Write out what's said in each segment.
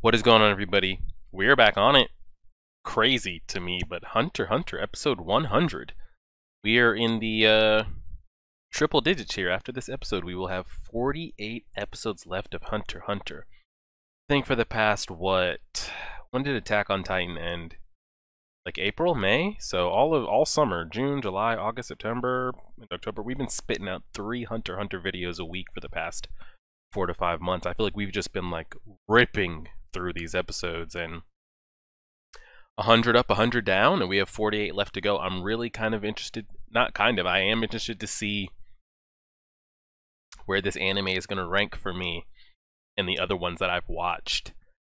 What is going on, everybody? We're back on it. Crazy to me, but Hunter x Hunter episode 100. We are in the triple digits here. After this episode, we will have 48 episodes left of Hunter x Hunter. I think for the past, when did Attack on Titan end? Like April, May? So all summer, June, July, August, September, and October, we've been spitting out 3 Hunter x Hunter videos a week for the past 4 to 5 months. I feel like we've just been like ripping through these episodes, and 100 up, 100 down, and we have 48 left to go. I'm really kind of interested, I am interested to see where this anime is going to rank for me and the other ones that I've watched.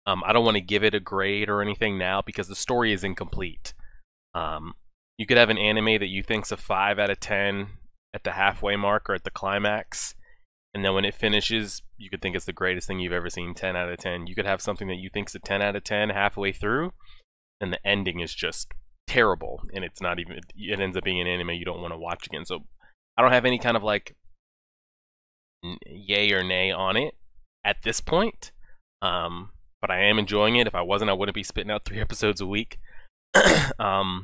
I don't want to give it a grade or anything now because the story is incomplete. You could have an anime that you think's a 5 out of 10 at the halfway mark or at the climax, and then when it finishes, you could think it's the greatest thing you've ever seen, 10 out of 10. You could have something that you think's a 10 out of 10 halfway through, and the ending is just terrible, and it ends up being an anime you don't want to watch again. So I don't have any kind of like yay or nay on it at this point, but I am enjoying it. If I wasn't, I wouldn't be spitting out 3 episodes a week. But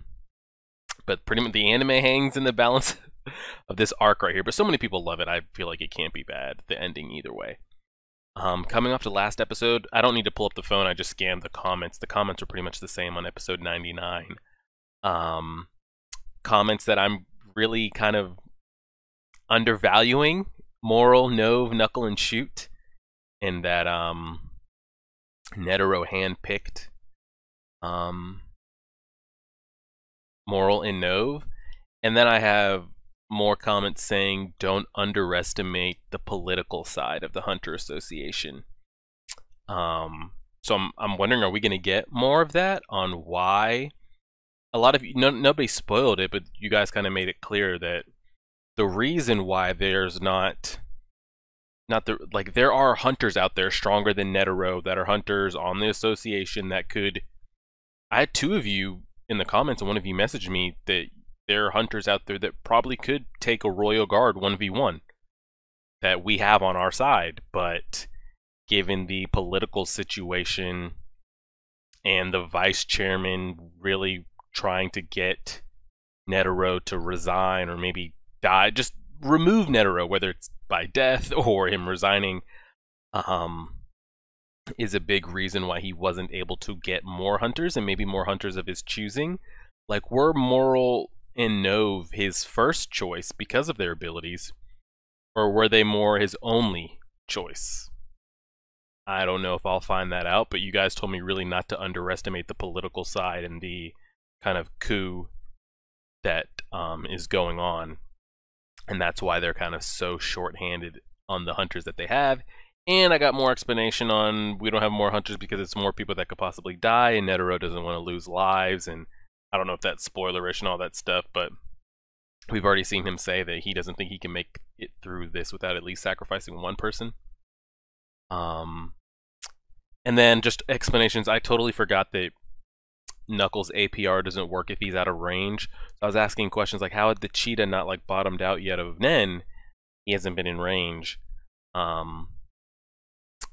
pretty much the anime hangs in the balance of this arc right here, but so many people love it, I feel like it can't be bad, the ending either way. Coming off the last episode, I don't need to pull up the phone, I just scanned the comments. The comments are pretty much the same on episode 99. Comments that I'm really kind of undervaluing: Moral, Nove, Knuckle, and Shoot, and that Netero handpicked Moral and Nove. And then I have more comments saying don't underestimate the political side of the Hunter Association. So I'm wondering, are we going to get more of that on why? A lot of you, nobody spoiled it, but you guys kind of made it clear that the reason why there's there are hunters out there stronger than Netero that are hunters on the association that could. I had 2 of you in the comments, and one of you messaged me that there are hunters out there that probably could take a Royal Guard 1v1 that we have on our side, but given the political situation and the vice chairman really trying to get Netero to resign or maybe die, just remove Netero, whether it's by death or him resigning, is a big reason why he wasn't able to get more hunters, and maybe more hunters of his choosing. Like, were Moral and Nove his first choice because of their abilities, or were they more his only choice? I don't know if I'll find that out, but you guys told me really not to underestimate the political side and the kind of coup that is going on, and that's why they're kind of so short-handed on the hunters that they have. And I got more explanation on we don't have more hunters because it's more people that could possibly die, and Netero doesn't want to lose lives, and I don't know if that's spoilerish and all that stuff, but we've already seen him say that he doesn't think he can make it through this without at least sacrificing one person. And then just explanations. I totally forgot that Knuckles' APR doesn't work if he's out of range. So I was asking questions like, how had the cheetah not like bottomed out yet of Nen? He hasn't been in range.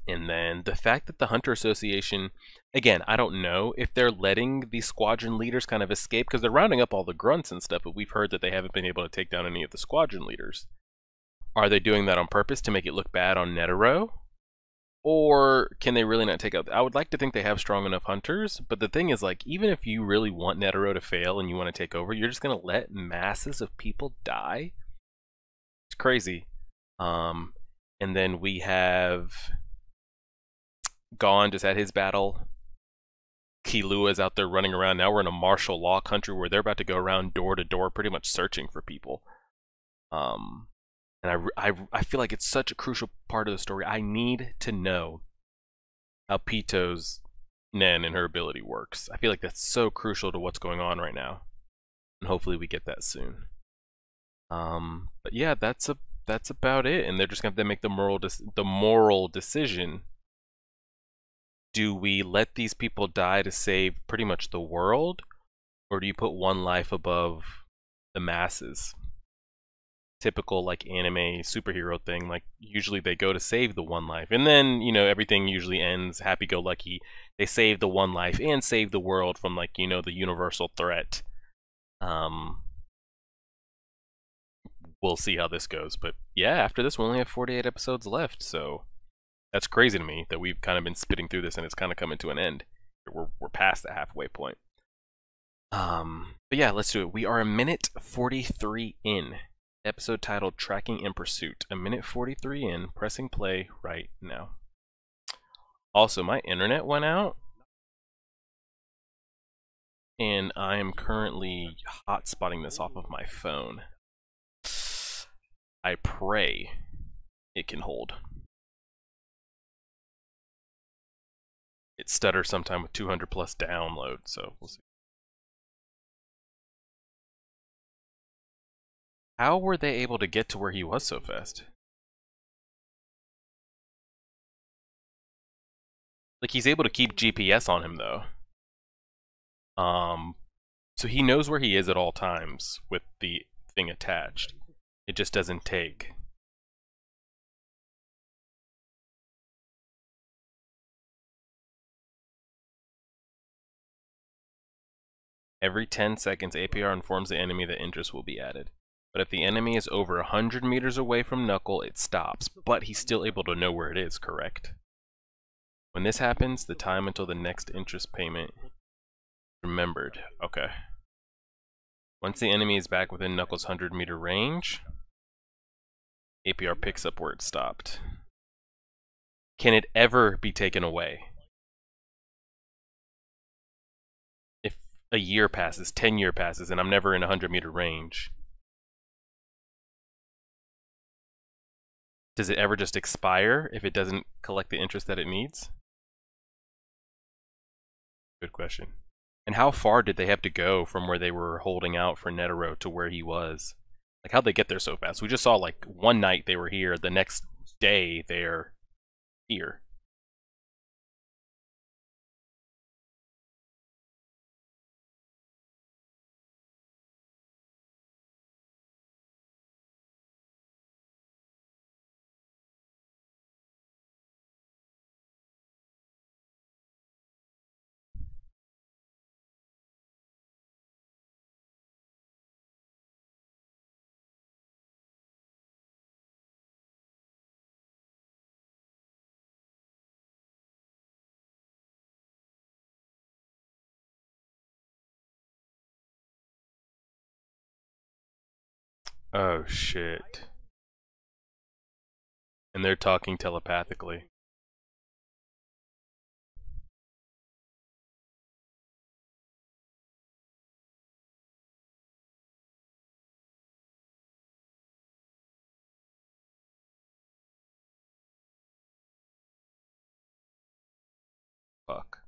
And then the fact that the Hunter Association, again, I don't know if they're letting the squadron leaders kind of escape, because they're rounding up all the grunts and stuff, but we've heard that they haven't been able to take down any of the squadron leaders. Are they doing that on purpose to make it look bad on Netero? Or can they really not take out? I would like to think they have strong enough hunters, but the thing is, like, even if you really want Netero to fail and you want to take over, you're just going to let masses of people die? It's crazy. And then we have Gon just had his battle. Killua is out there running around. Now we're in a martial law country where they're about to go around door to door pretty much searching for people. And I feel like it's such a crucial part of the story. I need to know how Pito's Nen and her ability works. I feel like that's so crucial to what's going on right now. And hopefully we get that soon. But yeah, that's about it. And they're just going to have to make the moral decision. Do we let these people die to save pretty much the world? Or do you put one life above the masses? typical like anime superhero thing. Like usually they go to save the one life, and then you know everything usually ends happy-go-lucky. They save the one life and save the world from like you know the universal threat. We'll see how this goes, but yeah, after this we only have 48 episodes left, so that's crazy to me that we've kind of been spitting through this and it's kind of coming to an end. We're past the halfway point. But yeah, let's do it. We are a minute 43 in. Episode titled Tracking in Pursuit. A minute 43 in, pressing play right now. Also, my internet went out, and I am currently hotspotting this off of my phone. I pray it can hold. It stutters sometime with 200 plus download, so we'll see. How were they able to get to where he was so fast? Like, he's able to keep GPS on him, though. So he knows where he is at all times with the thing attached. It just doesn't take. Every 10 seconds, APR informs the enemy that interest will be added. But if the enemy is over 100 meters away from Knuckle, it stops. But he's still able to know where it is, correct? When this happens, the time until the next interest payment is remembered. Okay. Once the enemy is back within Knuckles' 100-meter range, APR picks up where it stopped. Can it ever be taken away? If a year passes, 10-year passes, and I'm never in a 100-meter range, does it ever just expire if it doesn't collect the interest that it needs? Good question. And how far did they have to go from where they were holding out for Netero to where he was? Like, how'd they get there so fast? We just saw, like, one night they were here, the next day they're here. Oh, shit. And they're talking telepathically. Fuck.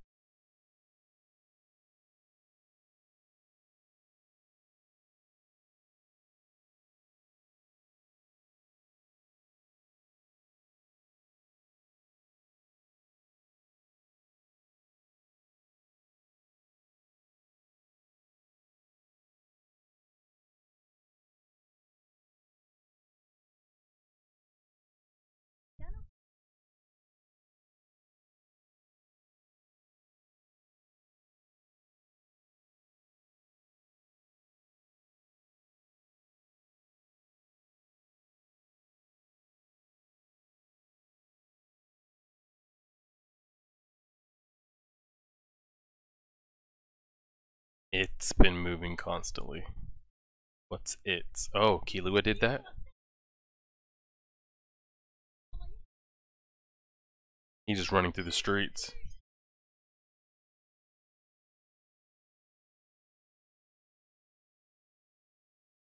It's been moving constantly. What's it? Oh, Killua did that? He's just running through the streets.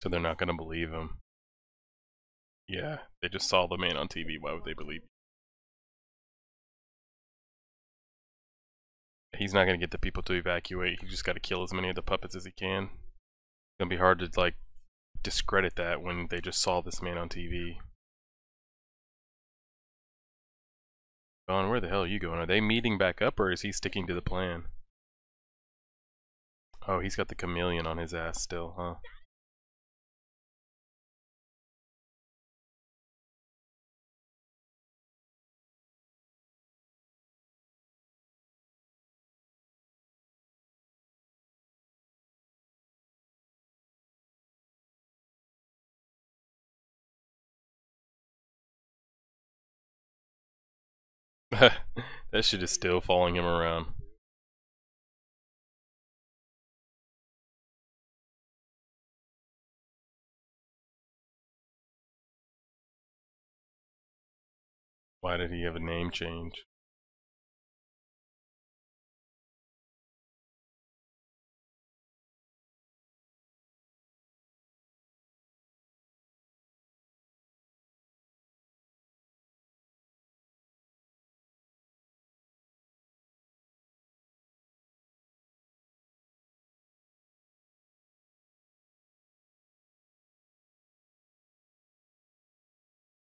So they're not gonna believe him. Yeah, they just saw the man on TV. Why would they believe? He's not gonna get the people to evacuate. He just gotta kill as many of the puppets as he can. It's gonna be hard to, like, discredit that when they just saw this man on TV. Don, where the hell are you going? Are they meeting back up, or is he sticking to the plan? Oh, he's got the chameleon on his ass still, huh? That shit is still following him around. Why did he have a name change?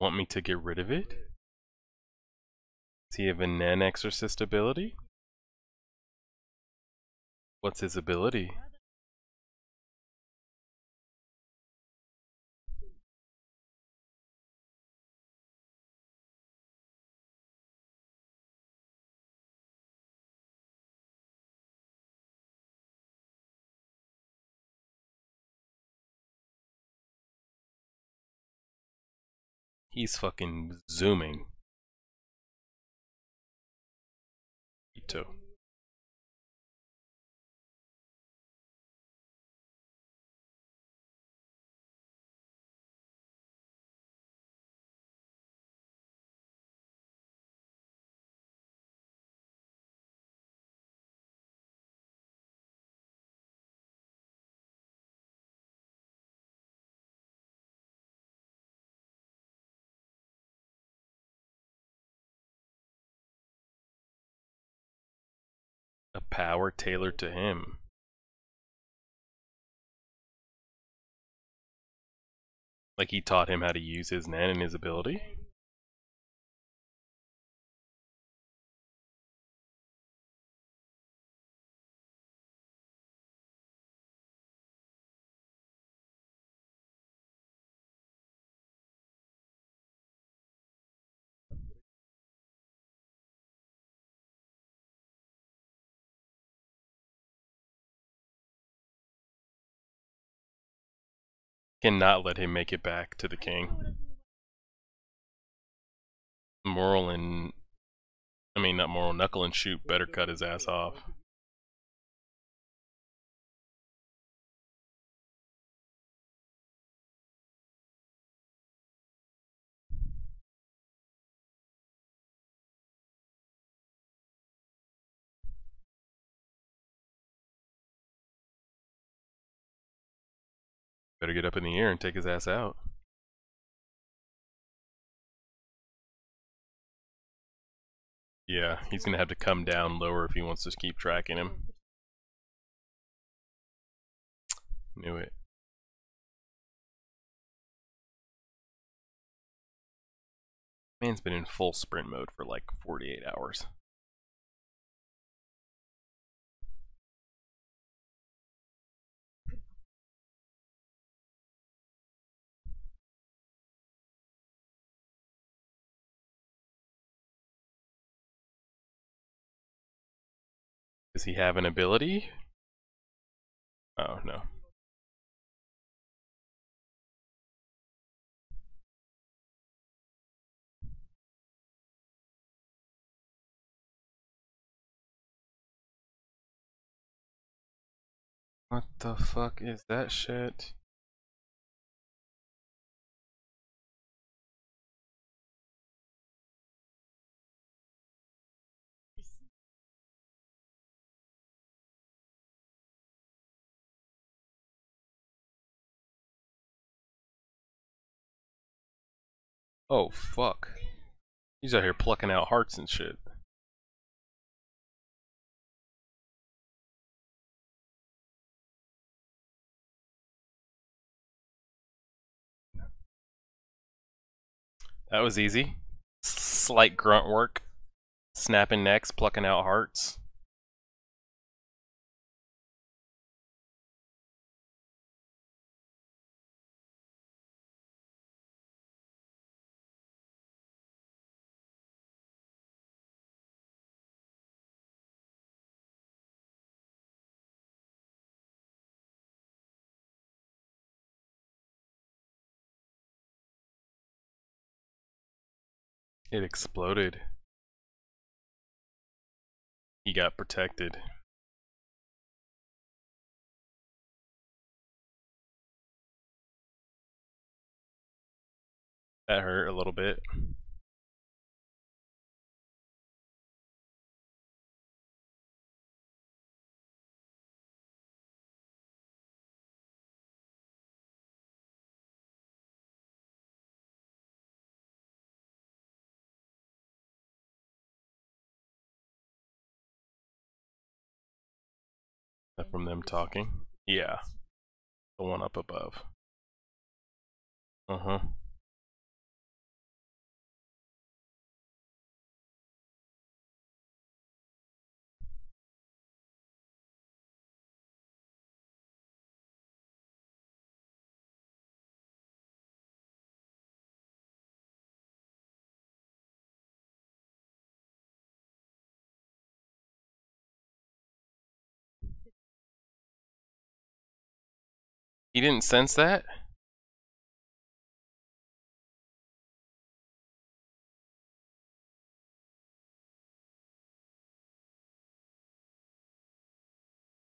Want me to get rid of it? Does he have a Nen Exorcist ability? What's his ability? He's fucking zooming. Ito. A power tailored to him. Like he taught him how to use his Nen and his ability? Cannot let him make it back to the king. Moral and... I mean, not Moral, Knuckle and Shoot better cut his ass off. Better get up in the air and take his ass out. Yeah, he's gonna have to come down lower if he wants to keep tracking him. Knew it. Man's been in full sprint mode for like 48 hours. Does he have an ability? Oh, no. What the fuck is that shit? Oh, fuck. He's out here plucking out hearts and shit. That was easy. Slight grunt work. Snapping necks, plucking out hearts. It exploded. He got protected. That hurt a little bit. From them talking? Yeah. The one up above. Uh-huh. He didn't sense that?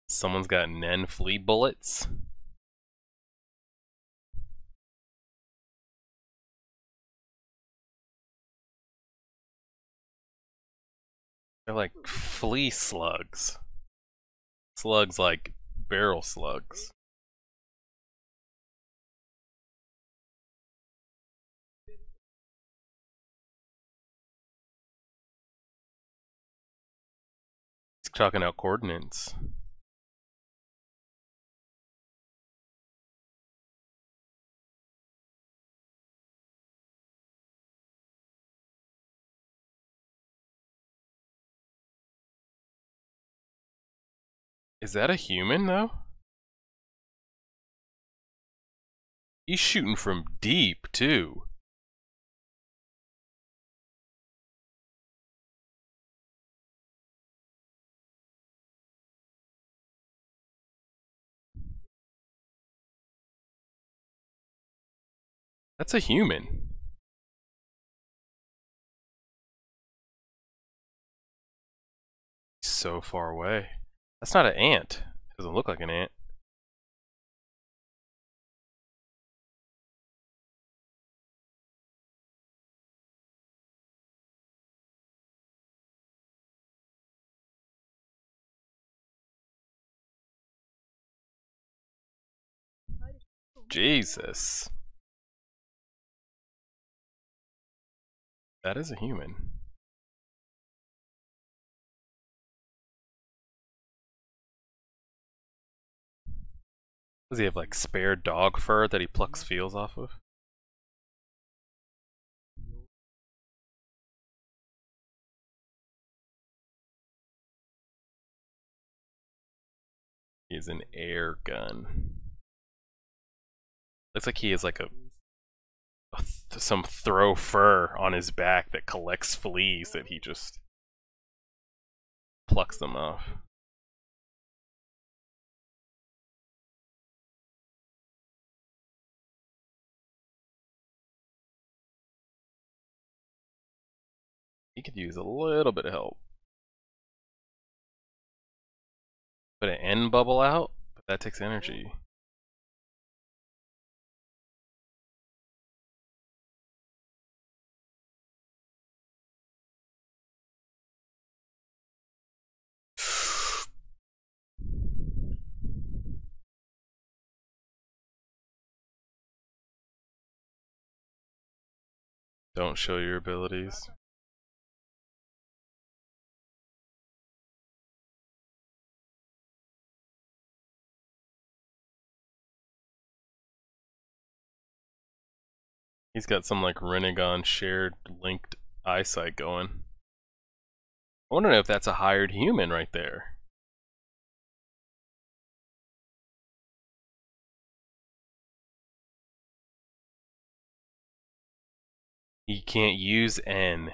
Someone's got Nen flea bullets? They're like flea slugs. Slugs like barrel slugs. He's talking out coordinates. Is that a human, though? He's shooting from deep, too. That's a human. He's so far away. That's not an ant. Doesn't look like an ant. Jesus. That is a human. Does he have like spare dog fur that he plucks feels off of? He has an air gun. Looks like he has like some throw fur on his back that collects fleas that he just plucks them off. He could use a little bit of help. Put an end bubble out, but that takes energy. Don't show your abilities. He's got some like Renegon shared linked eyesight going. I wonder if that's a hired human right there. He can't use N.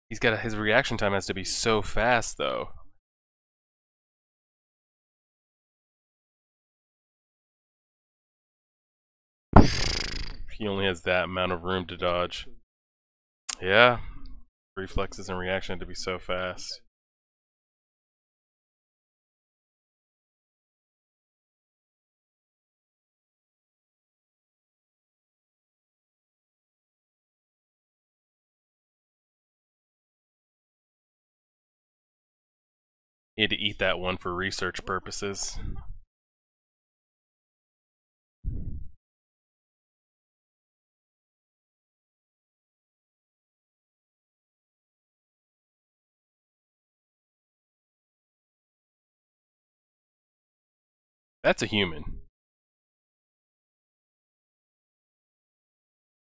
His reaction time has to be so fast though. he only has that amount of room to dodge. Yeah. Reflexes and reaction had to be so fast. He had to eat that one for research purposes. That's a human.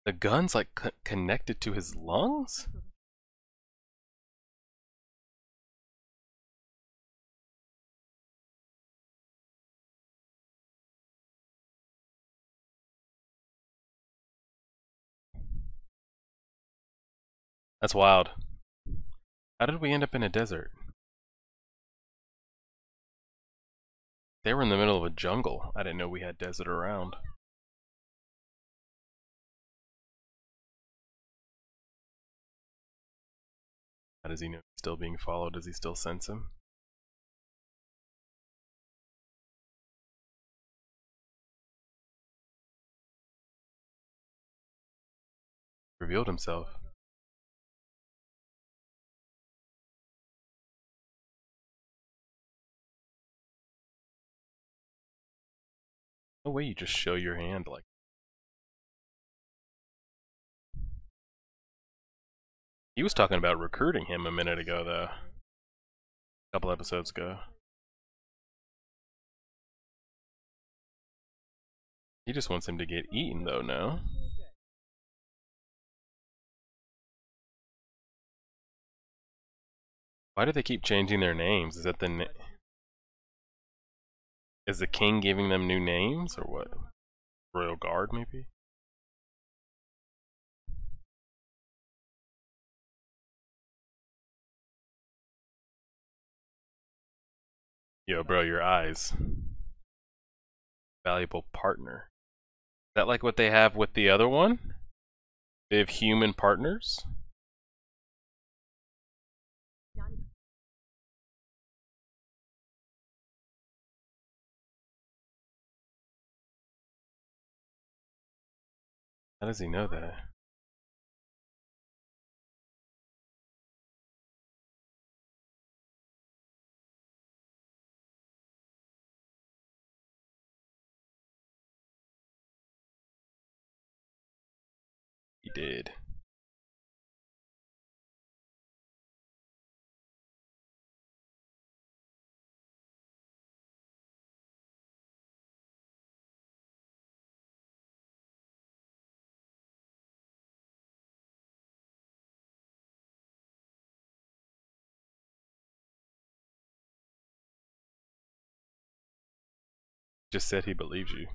The gun's like connected to his lungs? That's wild. How did we end up in a desert? They were in the middle of a jungle. I didn't know we had desert around. How does he know he's still being followed? Does he still sense him? Revealed himself. No way you just show your hand like. He was talking about recruiting him a minute ago, though. A couple episodes ago. He just wants him to get eaten, though, no? Why do they keep changing their names? Is that the is the king giving them new names, or what? Royal Guard, maybe? Yo, bro, your eyes. Valuable partner. Is that like what they have with the other one? They have human partners? How does he know that? He did. Just said he believes you.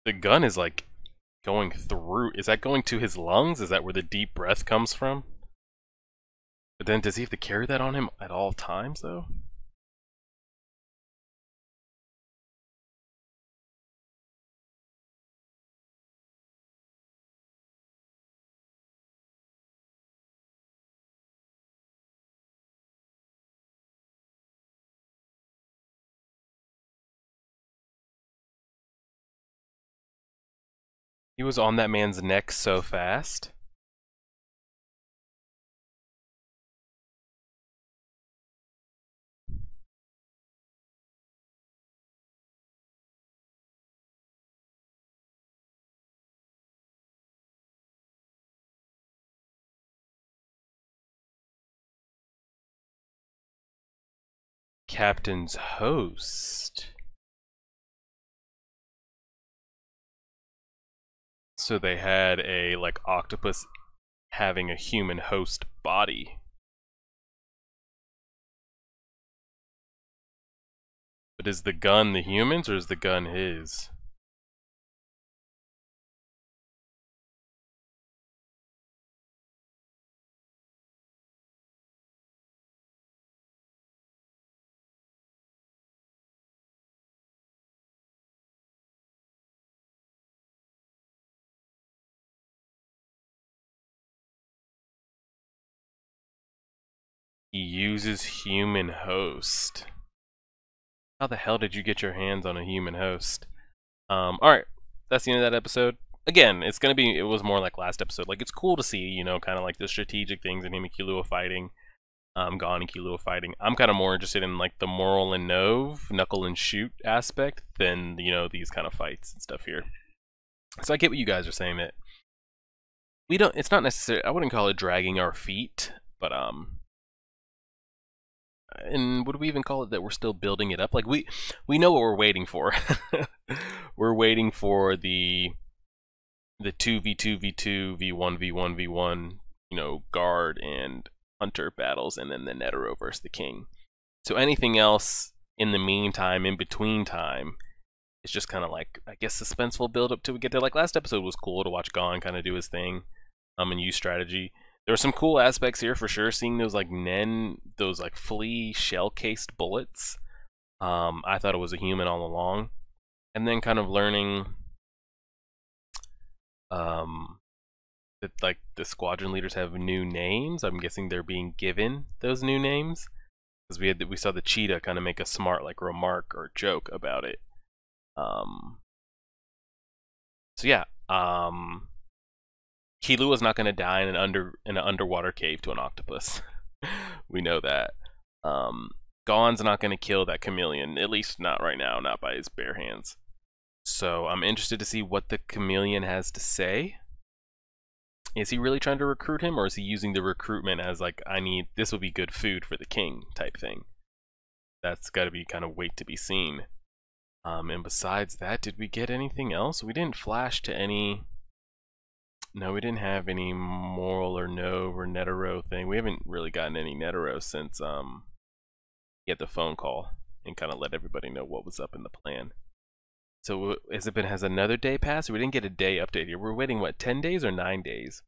The gun is like going through. Is that going to his lungs? Is that where the deep breath comes from? But then does he have to carry that on him at all times, though? He was on that man's neck so fast. Captain's host. So they had a like octopus having a human host body. But is the gun the humans or is the gun his? He uses human host. How the hell did you get your hands on a human host? Alright, that's the end of that episode. Again, it was more like last episode. Like, it's cool to see, you know, kind of like the strategic things in him and Killua fighting. Gon and Killua fighting. I'm kind of more interested in like the moral and Nove, knuckle and shoot aspect than, you know, these kind of fights and stuff here. So I get what you guys are saying, that it's not necessarily, I wouldn't call it dragging our feet, but and would we even call it that we're still building it up? Like, we know what we're waiting for. We're waiting for the 2v2v2 v1 v1 v1, you know, guard and hunter battles, and then the Netero versus the king. So anything else in the meantime, in between time, it's just kind of like, I guess, suspenseful build up till we get there. Like, last episode was cool to watch Gon kind of do his thing, and use strategy. There were some cool aspects here for sure. Seeing those like those like flea shell cased bullets. I thought it was a human all along, and then kind of learning that like the squadron leaders have new names. I'm guessing they're being given those new names because we saw the cheetah kind of make a smart like remark or joke about it. So yeah, Killua's not going to die in an underwater cave to an octopus. We know that. Gon's not going to kill that chameleon, at least not right now, not by his bare hands. So I'm interested to see what the chameleon has to say. Is he really trying to recruit him, or is he using the recruitment as like, this will be good food for the king type thing? That's got to be kind of wait to be seen. And besides that, did we get anything else? We didn't flash to any... No, we didn't have any moral or Nove or Netero thing. We haven't really gotten any Netero since he had the phone call and kind of let everybody know what was up in the plan. So has another day passed? We didn't get a day update here. We're waiting, what, 10 days or 9 days?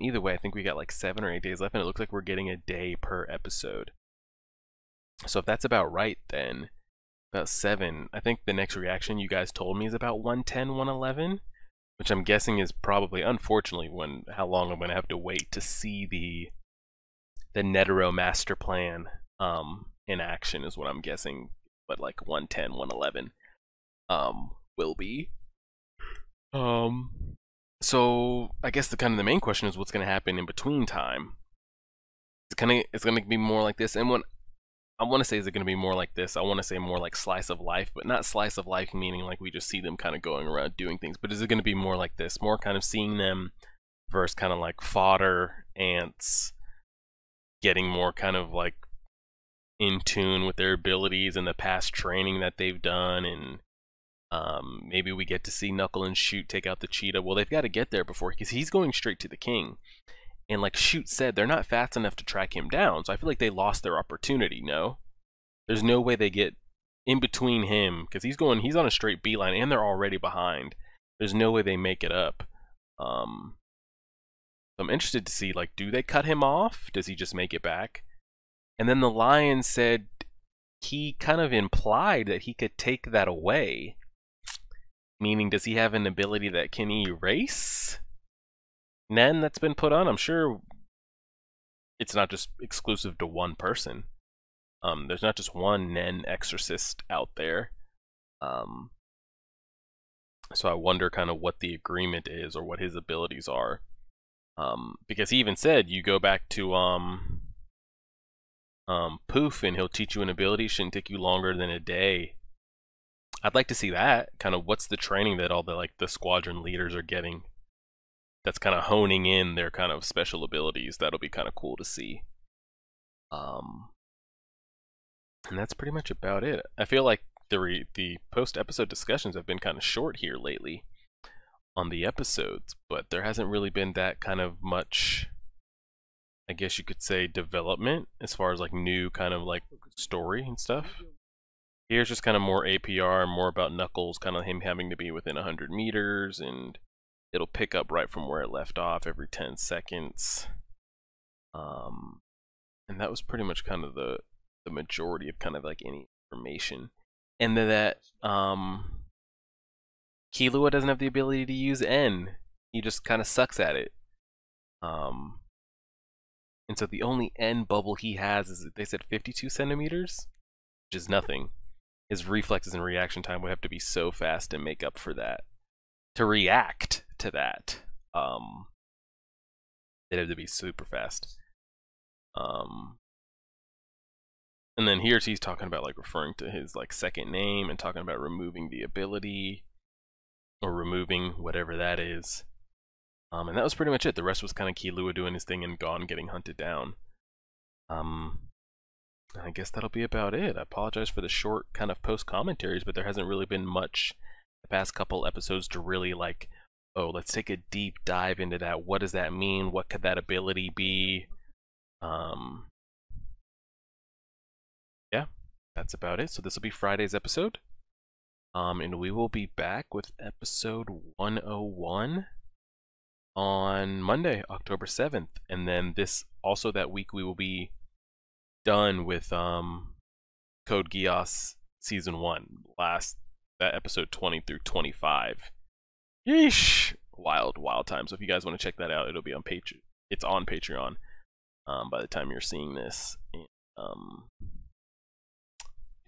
Either way, I think we got like 7 or 8 days left, and it looks like we're getting a day per episode. So if that's about right, then about 7. I think the next reaction you guys told me is about 110, 111, which I'm guessing is probably, unfortunately, how long I'm going to have to wait to see the Netero master plan in action is what I'm guessing. But like 110, 111 will be. So I guess the main question is what's going to happen in between time. It's going to be more like this, and when I want to say, is it going to be more like this? I want to say more like slice of life, but not slice of life meaning like we just see them kind of going around doing things. But is it going to be more like this? More kind of seeing them versus kind of like fodder ants, getting more kind of like in tune with their abilities and the past training that they've done, and maybe we get to see Knuckle and Shoot take out the cheetah. Well, they've got to get there before, because he's going straight to the king. And like Shoot said, they're not fast enough to track him down, so I feel like they lost their opportunity, no? There's no way they get in between him, because he's on a straight beeline, and they're already behind. There's no way they make it up. So I'm interested to see, like, do they cut him off? Does he just make it back? And then the lion said he kind of implied that he could take that away. Meaning, does he have an ability that can erase Nen that's been put on? I'm sure it's not just exclusive to one person. There's not just one Nen exorcist out there. So I wonder kind of what the agreement is, or what his abilities are. Because he even said, you go back to Poof and he'll teach you an ability, shouldn't take you longer than a day. I'd like to see that. Kind of what's the training that all the squadron leaders are getting that's kind of honing in their kind of special abilities. That'll be kind of cool to see. And that's pretty much about it. I feel like the post-episode discussions have been kind of short here lately on the episodes, but there hasn't really been that kind of much, I guess you could say, development as far as like new kind of like story and stuff. Here's just kind of more APR, more about Knuckles, kind of him having to be within 100 meters, and it'll pick up right from where it left off every 10 seconds. And that was pretty much kind of the majority of kind of like any information. And then that Killua doesn't have the ability to use N. He just kind of sucks at it. And so the only end bubble he has is, they said 52 centimeters, which is nothing. His reflexes and reaction time would have to be so fast to make up for that. To react to that, they'd have to be super fast. And then here's he's talking about like referring to his like second name and talking about removing the ability or removing whatever that is. And that was pretty much it. The rest was kind of Killua doing his thing and Gon getting hunted down. I guess that'll be about it. I apologize for the short kind of post commentaries, but there hasn't really been much the past couple episodes to really like, oh, let's take a deep dive into that. What does that mean? What could that ability be? Yeah, that's about it. So this will be Friday's episode. And we will be back with episode 101 on Monday, October 7th. And then that week we will be done with Code Geass Season 1. That episode 20 through 25. Yeesh! Wild time. So if you guys want to check that out, it'll be on Patreon. It's on Patreon by the time you're seeing this. It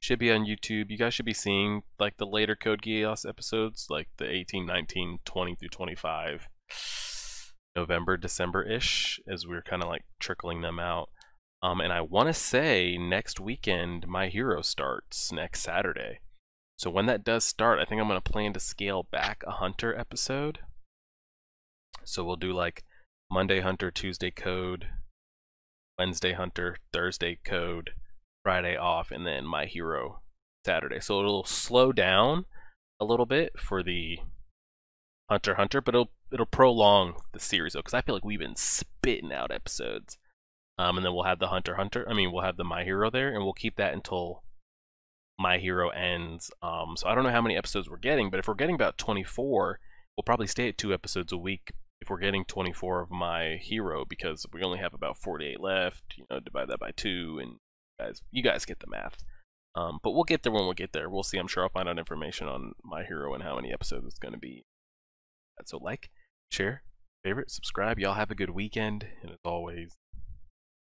should be on YouTube. You guys should be seeing like the later Code Geass episodes, like the 18, 19, 20 through 25, November, December-ish, as we're kind of like trickling them out. And I want to say next weekend, My Hero starts next Saturday. So when that does start, I think I'm going to plan to scale back a Hunter episode. So we'll do like Monday Hunter, Tuesday Code, Wednesday Hunter, Thursday Code, Friday off, and then My Hero Saturday. So it'll slow down a little bit for the Hunter Hunter, but it'll prolong the series though, because I feel like we've been spitting out episodes. And then we'll have the we'll have the My Hero there, and we'll keep that until My Hero ends. So I don't know how many episodes we're getting, but if we're getting about 24, we'll probably stay at 2 episodes a week if we're getting 24 of My Hero, because we only have about 48 left. You know, divide that by 2, and you guys get the math. But we'll get there when we get there. We'll see. I'm sure I'll find out information on My Hero and how many episodes it's going to be. So like, share, favorite, subscribe. Y'all have a good weekend, and as always,